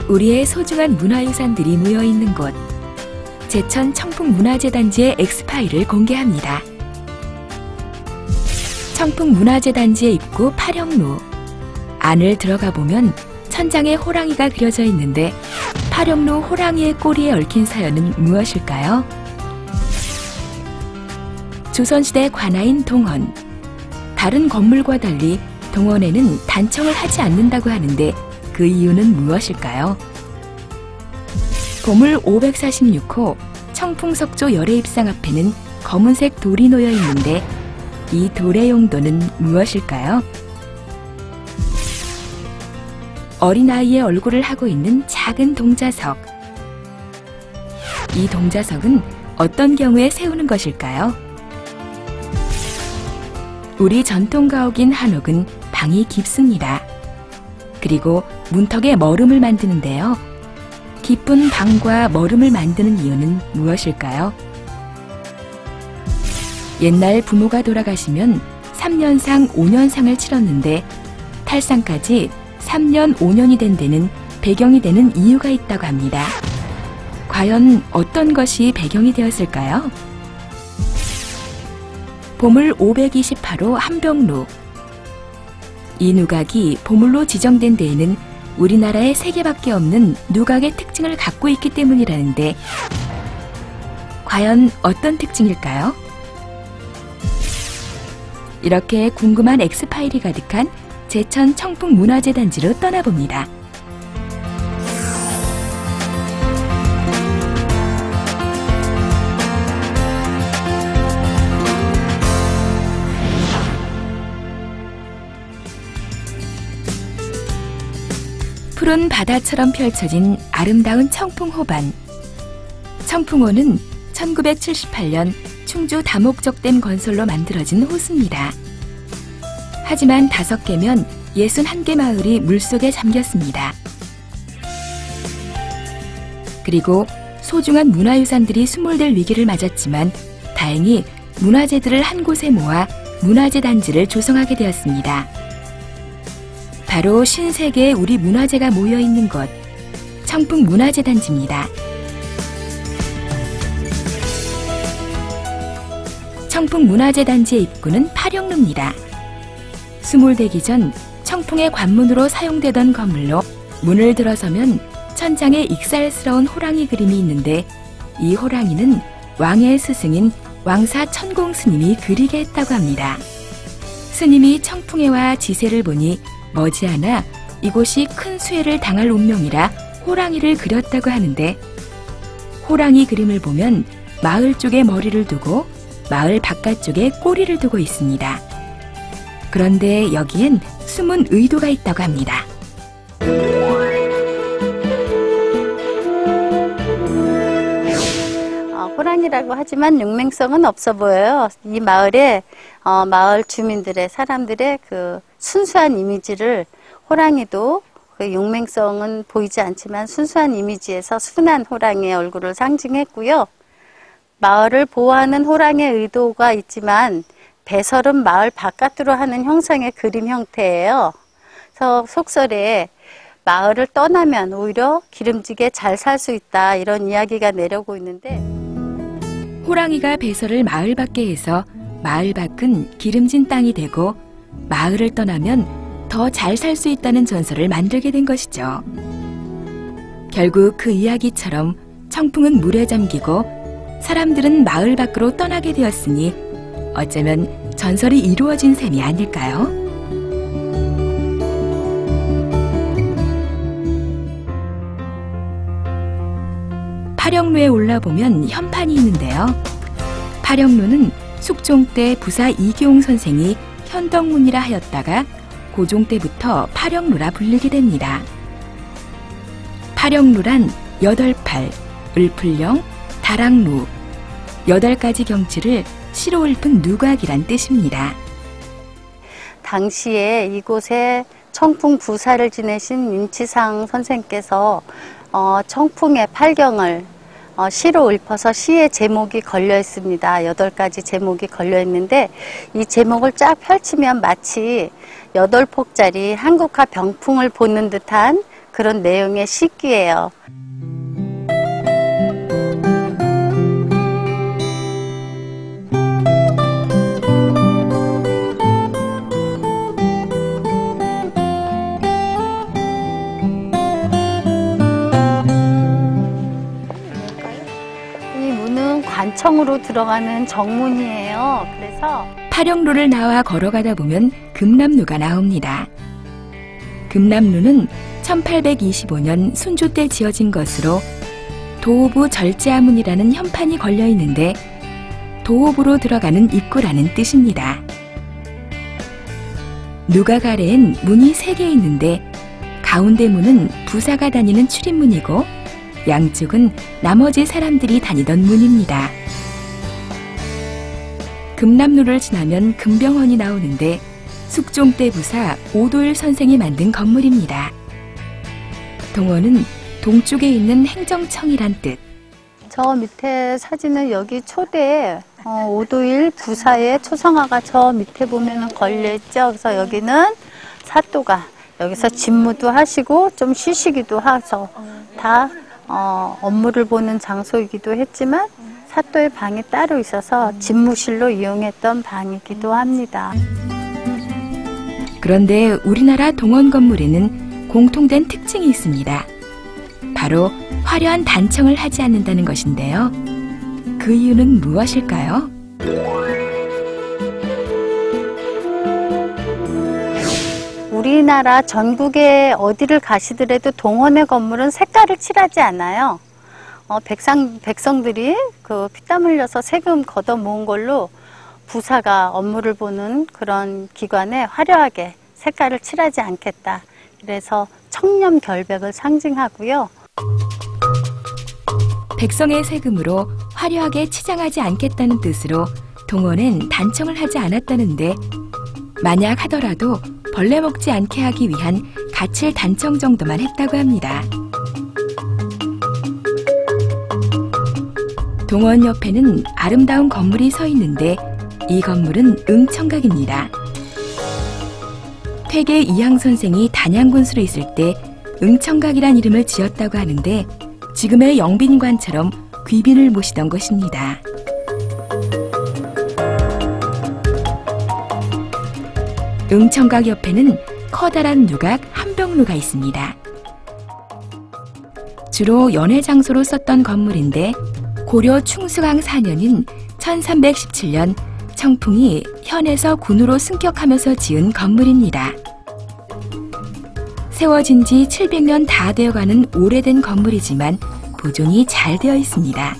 우리의 소중한 문화유산들이 모여있는 곳, 제천 청풍문화재단지의 엑스파일을 공개합니다. 청풍문화재단지의 입구 파령루. 안을 들어가 보면 천장에 호랑이가 그려져 있는데 파령루 호랑이의 꼬리에 얽힌 사연은 무엇일까요? 조선시대 관아인 동원. 다른 건물과 달리 동원에는 단청을 하지 않는다고 하는데 그 이유는 무엇일까요? 보물 546호 청풍석조 열애입상 앞에는 검은색 돌이 놓여 있는데 이 돌의 용도는 무엇일까요? 어린아이의 얼굴을 하고 있는 작은 동자석. 이 동자석은 어떤 경우에 세우는 것일까요? 우리 전통 가옥인 한옥은 방이 깊습니다. 그리고 문턱에 머름을 만드는데요. 깊은 방과 머름을 만드는 이유는 무엇일까요? 옛날 부모가 돌아가시면 3년상 5년상을 치렀는데 탈상까지 3년 5년이 된 데는 배경이 되는 이유가 있다고 합니다. 과연 어떤 것이 배경이 되었을까요? 보물 528호 한병루. 이 누각이 보물로 지정된 데에는 우리나라에 3개밖에 없는 누각의 특징을 갖고 있기 때문이라는데 과연 어떤 특징일까요? 이렇게 궁금한 엑스파일이 가득한 제천 청풍문화재단지로 떠나봅니다. 푸른 바다처럼 펼쳐진 아름다운 청풍호반. 청풍호는 1978년 충주 다목적댐 건설로 만들어진 호수입니다. 하지만 5개면 61개 마을이 물속에 잠겼습니다. 그리고 소중한 문화유산들이 수몰될 위기를 맞았지만 다행히 문화재들을 한 곳에 모아 문화재단지를 조성하게 되었습니다. 바로 53개의 우리 문화재가 모여있는 곳, 청풍문화재단지입니다. 청풍문화재단지의 입구는 파령루입니다. 수몰되기 전 청풍의 관문으로 사용되던 건물로 문을 들어서면 천장에 익살스러운 호랑이 그림이 있는데 이 호랑이는 왕의 스승인 왕사 천공 스님이 그리게 했다고 합니다. 스님이 청풍해와 지세를 보니 머지않아 이곳이 큰 수해를 당할 운명이라 호랑이를 그렸다고 하는데 호랑이 그림을 보면 마을 쪽에 머리를 두고 마을 바깥쪽에 꼬리를 두고 있습니다. 그런데 여기엔 숨은 의도가 있다고 합니다. 호랑이라고 하지만 용맹성은 없어 보여요. 이 마을에 마을 주민들의 사람들의 그 순수한 이미지를 호랑이도 그 용맹성은 보이지 않지만 순수한 이미지에서 순한 호랑이의 얼굴을 상징했고요. 마을을 보호하는 호랑이의 의도가 있지만 배설은 마을 바깥으로 하는 형상의 그림 형태예요. 그래서 속설에 마을을 떠나면 오히려 기름지게 잘 살 수 있다 이런 이야기가 내려오고 있는데 호랑이가 배설을 마을 밖에 해서 마을 밖은 기름진 땅이 되고 마을을 떠나면 더 잘 살 수 있다는 전설을 만들게 된 것이죠. 결국 그 이야기처럼 청풍은 물에 잠기고 사람들은 마을 밖으로 떠나게 되었으니 어쩌면 전설이 이루어진 셈이 아닐까요? 파령루에 올라보면 현판이 있는데요. 파령루는 숙종 때 부사 이기홍 선생이 현덕문이라 하였다가 고종 때부터 파령루라 불리게 됩니다. 파령루란 8팔, 을풀령, 다랑루, 8가지 경치를 시로 읊은 누각이란 뜻입니다. 당시에 이곳에 청풍 부사를 지내신 윤치상 선생께서 청풍의 팔경을 시로 읊어서 시의 제목이 걸려 있습니다. 8가지 제목이 걸려 있는데 이 제목을 쫙 펼치면 마치 8폭짜리 한국화 병풍을 보는 듯한 그런 내용의 시기예요. 이 문은 관청으로 들어가는 정문이에요. 그래서 파령로를 나와 걸어가다 보면 금남로가 나옵니다. 금남로는 1825년 순조 때 지어진 것으로 도호부 절제하문이라는 현판이 걸려 있는데 도호부로 들어가는 입구라는 뜻입니다. 누각 아래엔 문이 3개 있는데 가운데 문은 부사가 다니는 출입문이고 양쪽은 나머지 사람들이 다니던 문입니다. 금남로를 지나면 금병원이 나오는데 숙종 때 부사 오도일 선생이 만든 건물입니다. 동원은 동쪽에 있는 행정청이란 뜻. 저 밑에 사진은 여기 초대 오도일 부사의 초성화가 저 밑에 보면 걸려있죠. 그래서 여기는 사또가 여기서 집무도 하시고 좀 쉬시기도 하죠. 다 업무를 보는 장소이기도 했지만 사또의 방이 따로 있어서 집무실로 이용했던 방이기도 합니다. 그런데 우리나라 동원 건물에는 공통된 특징이 있습니다. 바로 화려한 단청을 하지 않는다는 것인데요. 그 이유는 무엇일까요? 우리나라 전국에 어디를 가시더라도 동원의 건물은 색깔을 칠하지 않아요. 백성들이 그 피땀 흘려서 세금 걷어 모은 걸로 부사가 업무를 보는 그런 기관에 화려하게 색깔을 칠하지 않겠다. 그래서 청렴 결백을 상징하고요. 백성의 세금으로 화려하게 치장하지 않겠다는 뜻으로 동원엔 단청을 하지 않았다는데 만약 하더라도 벌레 먹지 않게 하기 위한 가칠 단청 정도만 했다고 합니다. 동원 옆에는 아름다운 건물이 서 있는데 이 건물은 응청각입니다. 퇴계 이항 선생이 단양군수로 있을 때 응청각이란 이름을 지었다고 하는데 지금의 영빈관처럼 귀빈을 모시던 곳입니다. 응청각 옆에는 커다란 누각 한병루가 있습니다. 주로 연회 장소로 썼던 건물인데 고려 충수강 4년인 1317년 청풍이 현에서 군으로 승격하면서 지은 건물입니다. 세워진 지 700년 다 되어가는 오래된 건물이지만 보존이 잘 되어 있습니다.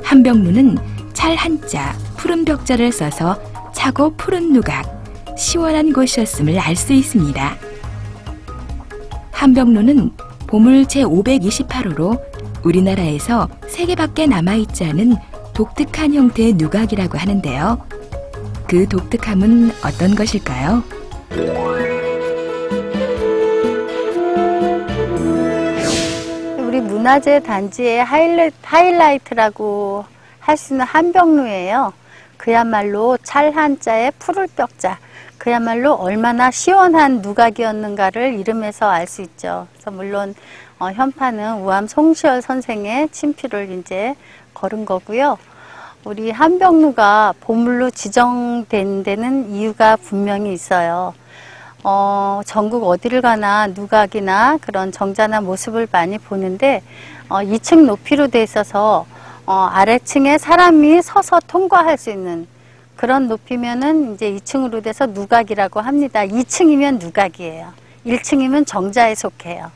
한병루는 찰 한자, 푸른 벽자를 써서 차고 푸른 누각, 시원한 곳이었음을 알 수 있습니다. 한병루는 보물 제528호로 우리나라에서 3개밖에 남아있지 않은 독특한 형태의 누각이라고 하는데요. 그 독특함은 어떤 것일까요? 우리 문화재 단지의 하이라이트라고 할 수 있는 한병루예요. 그야말로 찰 한자의 푸를 벽자, 그야말로 얼마나 시원한 누각이었는가를 이름에서 알 수 있죠. 그래서 물론 현판은 우암 송시열 선생의 친필을 이제 걸은 거고요. 우리 한병루가 보물로 지정된 데는 이유가 분명히 있어요. 전국 어디를 가나 누각이나 그런 정자나 모습을 많이 보는데 2층 높이로 돼 있어서 아래층에 사람이 서서 통과할 수 있는 그런 높이면은 이제 2층으로 돼서 누각이라고 합니다. 2층이면 누각이에요. 1층이면 정자에 속해요.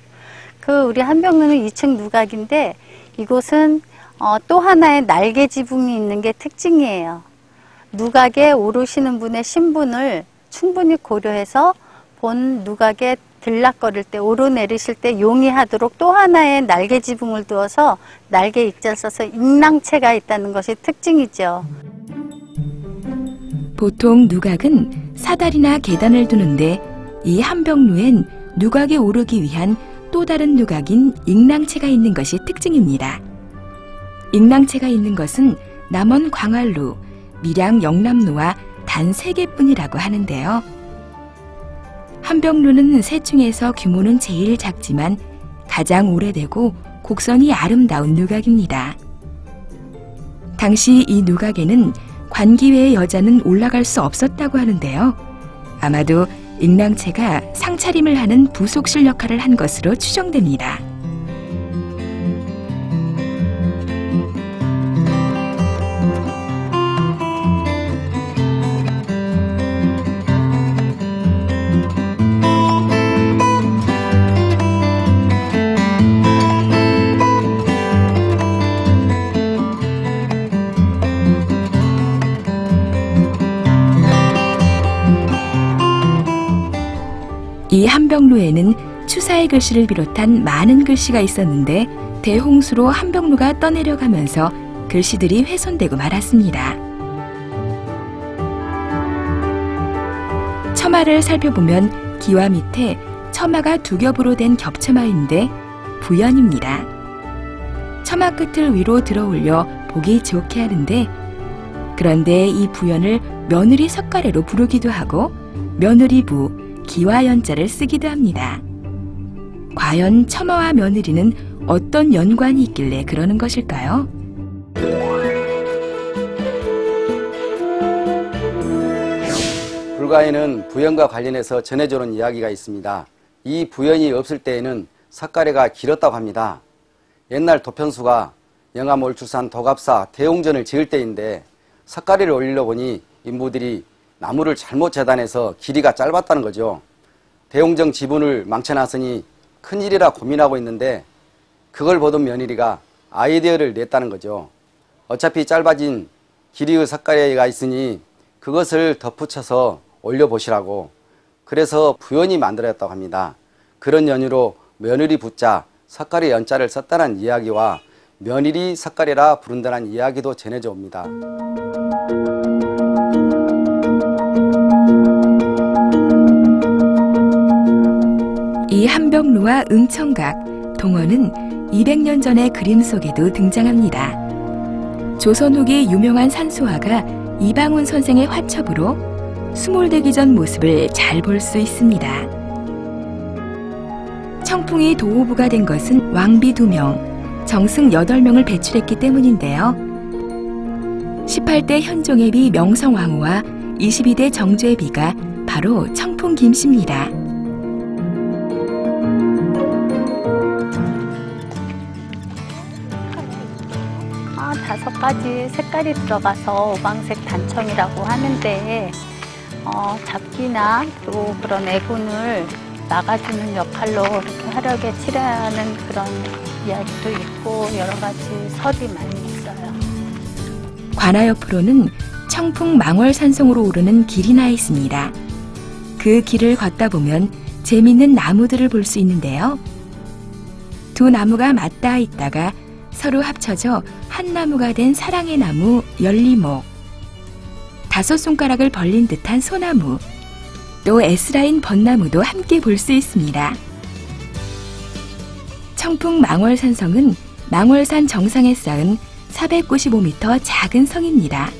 우리 한병루는 2층 누각인데 이곳은 또 하나의 날개 지붕이 있는 게 특징이에요. 누각에 오르시는 분의 신분을 충분히 고려해서 본 누각에 들락거릴 때 오르내리실 때 용이하도록 또 하나의 날개 지붕을 두어서 날개 익자를 써서 익랑체가 있다는 것이 특징이죠. 보통 누각은 사다리나 계단을 두는데 이 한병루엔 누각에 오르기 위한 또 다른 누각인 익랑체가 있는 것이 특징입니다. 익랑체가 있는 것은 남원 광활루, 밀양 영남로와 단 3개뿐이라고 하는데요. 한벽루는 셋 중에서 규모는 제일 작지만 가장 오래되고 곡선이 아름다운 누각입니다. 당시 이 누각에는 관기회의 여자는 올라갈 수 없었다고 하는데요. 아마도 잉랑채가 상차림을 하는 부속실 역할을 한 것으로 추정됩니다. 이 한벽루에는 추사의 글씨를 비롯한 많은 글씨가 있었는데 대홍수로 한벽루가 떠내려가면서 글씨들이 훼손되고 말았습니다. 처마를 살펴보면 기와 밑에 처마가 두 겹으로 된 겹처마인데 부연입니다. 처마 끝을 위로 들어올려 보기 좋게 하는데, 그런데 이 부연을 며느리 석가래로 부르기도 하고 며느리부, 기와 연자를 쓰기도 합니다. 과연 처마와 며느리는 어떤 연관이 있길래 그러는 것일까요? 불가에는 부연과 관련해서 전해져오는 이야기가 있습니다. 이 부연이 없을 때에는 석가래가 길었다고 합니다. 옛날 도편수가 영암 올출산 도갑사 대홍전을 지을 때인데 석가래를 올리려 보니 인부들이 나무를 잘못 재단해서 길이가 짧았다는 거죠. 대홍정 지분을 망쳐놨으니 큰일이라 고민하고 있는데 그걸 보던 며느리가 아이디어를 냈다는 거죠. 어차피 짧아진 길이의 석가래가 있으니 그것을 덧붙여서 올려보시라고. 그래서 부연이 만들어졌다고 합니다. 그런 연유로 며느리 부자, 석가래 연자를 썼다는 이야기와 며느리 석가래라 부른다는 이야기도 전해져 옵니다. 이 한벽루와 응청각, 동어는 200년 전의 그림 속에도 등장합니다. 조선 후기 유명한 산수화가 이방훈 선생의 화첩으로 수몰되기 전 모습을 잘 볼 수 있습니다. 청풍이 도호부가 된 것은 왕비 2명, 정승 8명을 배출했기 때문인데요. 18대 현종의 비 명성왕후와 22대 정조의 비가 바로 청풍 김씨입니다. 다섯 가지 색깔이 들어가서 오방색 단청이라고 하는데 잡기나 또 그런 애군을 막아주는 역할로 이렇게 화려하게 칠하는 그런 이야기도 있고 여러 가지 설이 많이 있어요. 관아 옆으로는 청풍 망월산성으로 오르는 길이 나 있습니다. 그 길을 걷다 보면 재미있는 나무들을 볼 수 있는데요. 두 나무가 맞닿아 있다가 서로 합쳐져 한 나무가 된 사랑의 나무 열리목, 5손가락을 벌린 듯한 소나무, 또 S라인 벚나무도 함께 볼 수 있습니다. 청풍 망월산성은 망월산 정상에 쌓은 495m 작은 성입니다.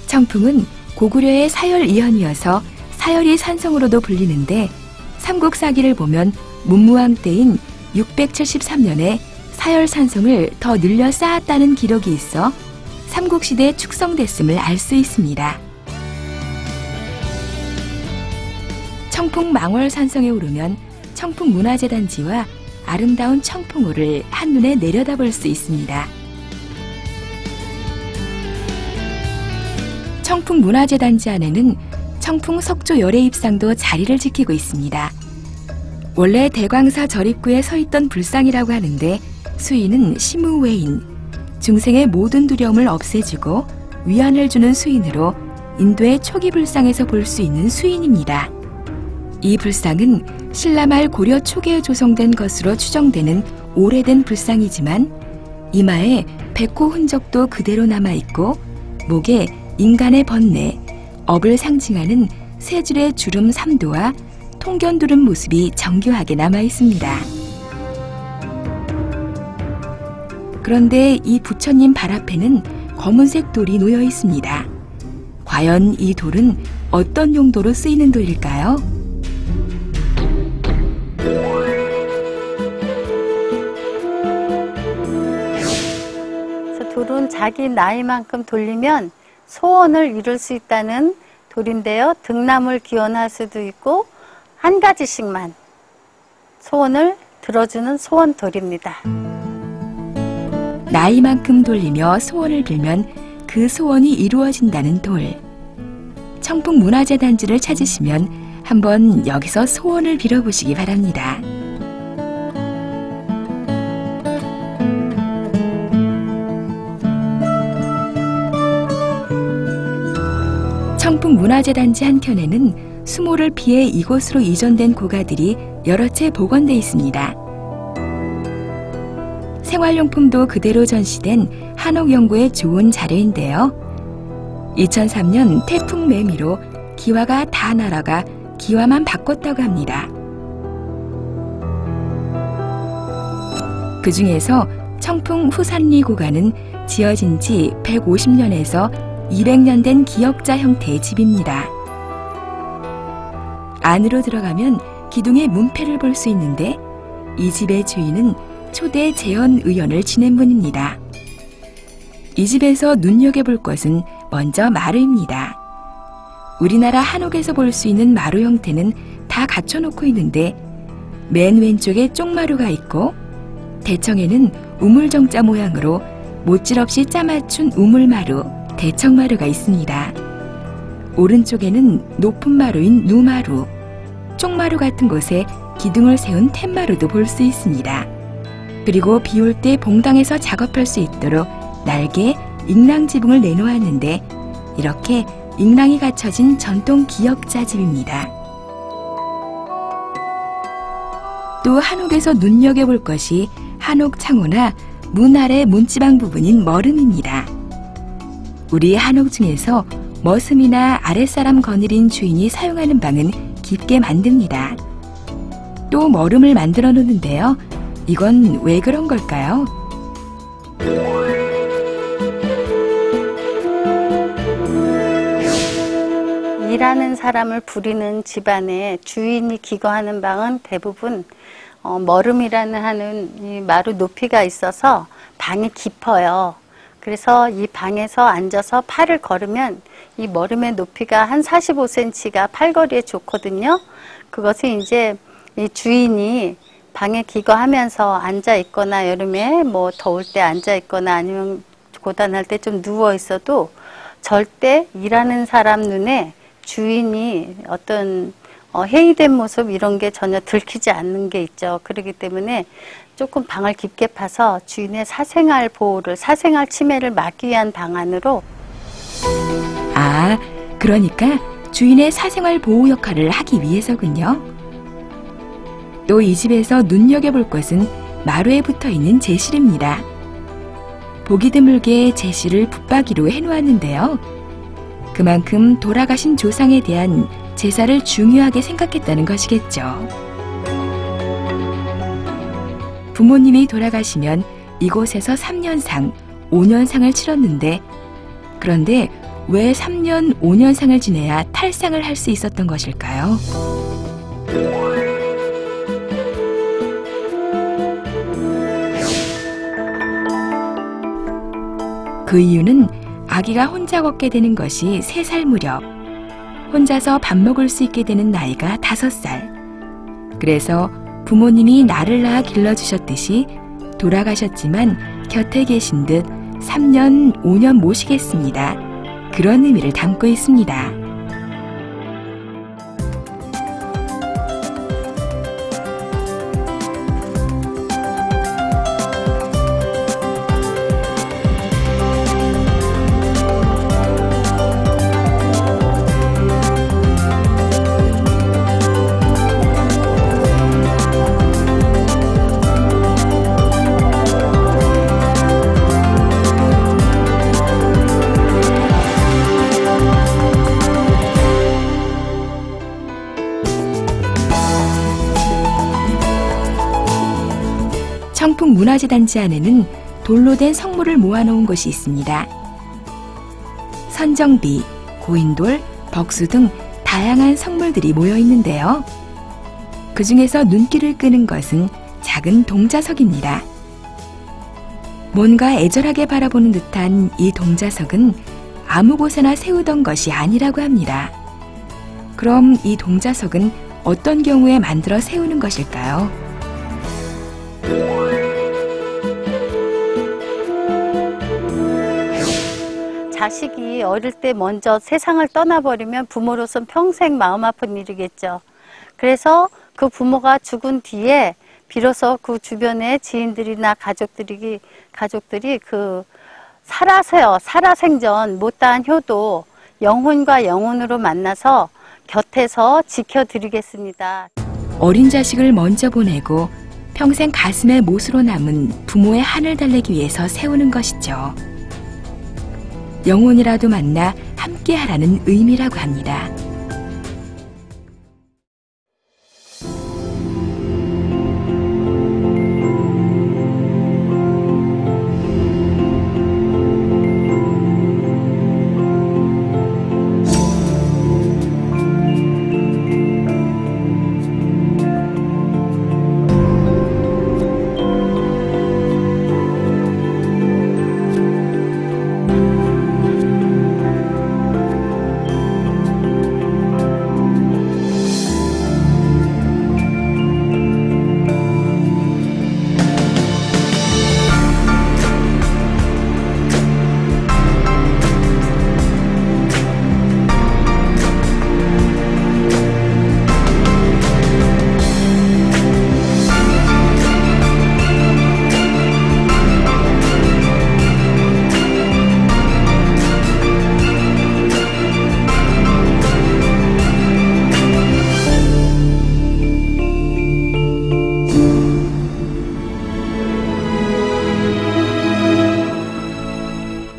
청풍은 고구려의 사열 이현이어서 사열이 산성으로도 불리는데 삼국사기를 보면 문무왕 때인 673년에 사열산성을 더 늘려 쌓았다는 기록이 있어 삼국시대에 축성됐음을 알 수 있습니다. 청풍 망월산성에 오르면 청풍문화재단지와 아름다운 청풍호를 한눈에 내려다볼 수 있습니다. 청풍문화재단지 안에는 청풍 석조 열애입상도 자리를 지키고 있습니다. 원래 대광사 절입구에 서 있던 불상이라고 하는데 수인은 시무웨인, 중생의 모든 두려움을 없애주고 위안을 주는 수인으로 인도의 초기 불상에서 볼 수 있는 수인입니다. 이 불상은 신라말 고려 초기에 조성된 것으로 추정되는 오래된 불상이지만 이마에 백호 흔적도 그대로 남아있고 목에 인간의 번뇌, 업을 상징하는 세 줄의 주름 3도와 통견 두른 모습이 정교하게 남아있습니다. 그런데 이 부처님 발 앞에는 검은색 돌이 놓여 있습니다. 과연 이 돌은 어떤 용도로 쓰이는 돌일까요? 그래서 돌은 자기 나이만큼 돌리면 소원을 이룰 수 있다는 돌인데요. 등남을 기원할 수도 있고 한 가지씩만 소원을 들어주는 소원돌입니다. 나이만큼 돌리며 소원을 빌면 그 소원이 이루어진다는 돌. 청풍문화재단지를 찾으시면 한번 여기서 소원을 빌어보시기 바랍니다. 청풍문화재단지 한켠에는 수모를 피해 이곳으로 이전된 고가들이 여러 채 복원돼 있습니다. 생활용품도 그대로 전시된 한옥연구의 좋은 자료인데요. 2003년 태풍 매미로 기와가 다 날아가 기와만 바꿨다고 합니다. 그 중에서 청풍 후산리 고가는 지어진 지 150년에서 200년 된 기역자 형태의 집입니다. 안으로 들어가면 기둥의 문패를 볼 수 있는데 이 집의 주인은 초대 재현 의원을 지낸 분입니다. 이 집에서 눈여겨볼 것은 먼저 마루입니다. 우리나라 한옥에서 볼 수 있는 마루 형태는 다 갖춰놓고 있는데 맨 왼쪽에 쪽마루가 있고 대청에는 우물정자 모양으로 못질없이 짜맞춘 우물마루, 대청마루가 있습니다. 오른쪽에는 높은 마루인 누마루, 쪽마루 같은 곳에 기둥을 세운 툇마루도 볼 수 있습니다. 그리고 비 올 때 봉당에서 작업할 수 있도록 날개, 잉랑 지붕을 내놓았는데 이렇게 잉랑이 갖춰진 전통 기역자 집입니다. 또 한옥에서 눈여겨볼 것이 한옥 창호나 문 아래 문지방 부분인 머름입니다. 우리 한옥 중에서 머슴이나 아랫사람 거느린 주인이 사용하는 방은 깊게 만듭니다. 또 머름을 만들어 놓는데요. 이건 왜 그런 걸까요? 일하는 사람을 부리는 집안에 주인이 기거하는 방은 대부분 머름이라는 하는 이 마루 높이가 있어서 방이 깊어요. 그래서 이 방에서 앉아서 팔을 걸으면 이 머름의 높이가 한 45cm가 팔걸이에 좋거든요. 그것은 이제 이 주인이 방에 기거하면서 앉아 있거나 여름에 뭐 더울 때 앉아 있거나 아니면 고단할 때 좀 누워 있어도 절대 일하는 사람 눈에 주인이 어떤 해이된 모습 이런 게 전혀 들키지 않는 게 있죠. 그렇기 때문에 조금 방을 깊게 파서 주인의 사생활 보호를, 사생활 침해를 막기 위한 방안으로. 아, 그러니까 주인의 사생활 보호 역할을 하기 위해서군요. 또 이 집에서 눈여겨볼 것은 마루에 붙어있는 제실입니다. 보기 드물게 제실을 붙박이로 해놓았는데요. 그만큼 돌아가신 조상에 대한 제사를 중요하게 생각했다는 것이겠죠. 부모님이 돌아가시면 이곳에서 3년상, 5년상을 치렀는데 그런데 왜 3년, 5년상을 지내야 탈상을 할 수 있었던 것일까요? 그 이유는 아기가 혼자 걷게 되는 것이 3살 무렵, 혼자서 밥 먹을 수 있게 되는 나이가 5살. 그래서 부모님이 나를 낳아 길러주셨듯이 돌아가셨지만 곁에 계신 듯 3년, 5년 모시겠습니다. 그런 의미를 담고 있습니다. 청풍문화재단지 안에는 돌로 된 성물을 모아놓은 곳이 있습니다. 선정비, 고인돌, 벅수 등 다양한 성물들이 모여 있는데요. 그 중에서 눈길을 끄는 것은 작은 동자석입니다. 뭔가 애절하게 바라보는 듯한 이 동자석은 아무 곳에나 세우던 것이 아니라고 합니다. 그럼 이 동자석은 어떤 경우에 만들어 세우는 것일까요? 자식이 어릴 때 먼저 세상을 떠나버리면 부모로서는 평생 마음 아픈 일이겠죠. 그래서 그 부모가 죽은 뒤에 비로소 그 주변의 지인들이나 가족들이 그 살아생전 못다한 효도 영혼과 영혼으로 만나서 곁에서 지켜드리겠습니다. 어린 자식을 먼저 보내고 평생 가슴에 못으로 남은 부모의 한을 달래기 위해서 세우는 것이죠. 영혼이라도 만나 함께하라는 의미라고 합니다.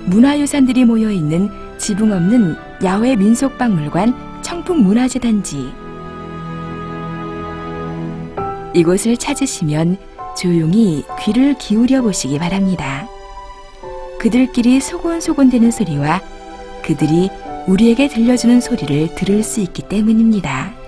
문화유산들이 모여있는 지붕 없는 야외 민속박물관 청풍문화재단지. 이곳을 찾으시면 조용히 귀를 기울여 보시기 바랍니다. 그들끼리 소곤소곤대는 소리와 그들이 우리에게 들려주는 소리를 들을 수 있기 때문입니다.